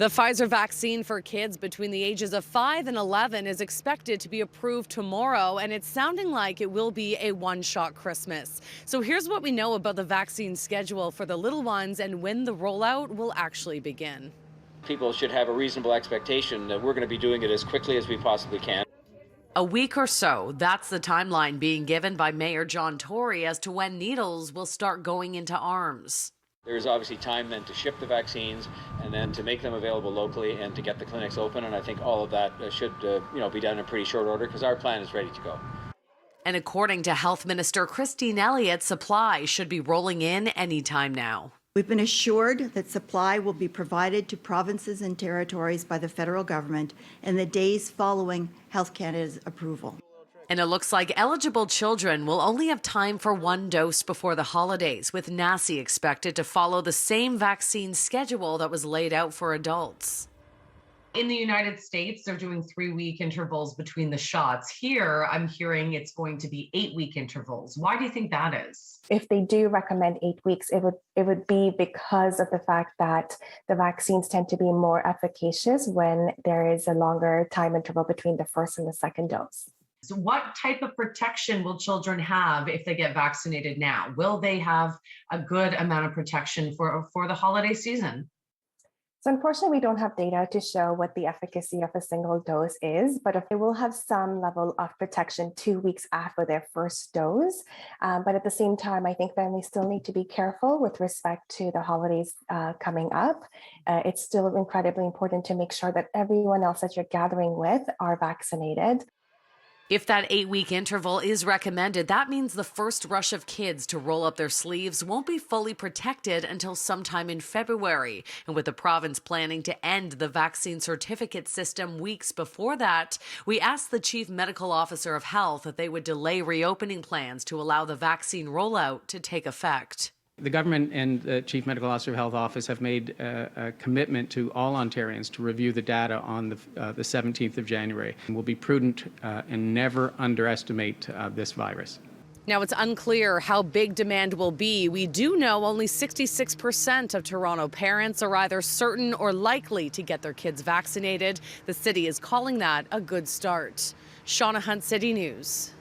The Pfizer vaccine for kids between the ages of 5 and 11 is expected to be approved tomorrow, and it's sounding like it will be a one-shot Christmas. So here's what we know about the vaccine schedule for the little ones and when the rollout will actually begin. People should have a reasonable expectation that we're going to be doing it as quickly as we possibly can. A week or so, that's the timeline being given by Mayor John Tory as to when needles will start going into arms. There's obviously time then to ship the vaccines and then to make them available locally and to get the clinics open. And I think all of that should be done in pretty short order because our plan is ready to go. And according to Health Minister Christine Elliott, supply should be rolling in anytime now. We've been assured that supply will be provided to provinces and territories by the federal government in the days following Health Canada's approval. And it looks like eligible children will only have time for one dose before the holidays, with NACI expected to follow the same vaccine schedule that was laid out for adults. In the United States, they're doing 3-week intervals between the shots. Here, I'm hearing it's going to be 8-week intervals. Why do you think that is? If they do recommend 8 weeks, it would be because of the fact that the vaccines tend to be more efficacious when there is a longer time interval between the first and the second dose. So what type of protection will children have if they get vaccinated now? Will they have a good amount of protection for the holiday season? So unfortunately, we don't have data to show what the efficacy of a single dose is, but if they will have some level of protection 2 weeks after their first dose. But at the same time, I think families still need to be careful with respect to the holidays coming up. It's still incredibly important to make sure that everyone else that you're gathering with are vaccinated. If that 8-week interval is recommended, that means the first rush of kids to roll up their sleeves won't be fully protected until sometime in February. And with the province planning to end the vaccine certificate system weeks before that, we asked the Chief Medical Officer of Health that they would delay reopening plans to allow the vaccine rollout to take effect. The government and the Chief Medical Officer of Health Office have made a commitment to all Ontarians to review the data on the 17th of January. We'll be prudent and never underestimate this virus. Now, it's unclear how big demand will be. We do know only 66% of Toronto parents are either certain or likely to get their kids vaccinated. The city is calling that a good start. Shauna Hunt, City News.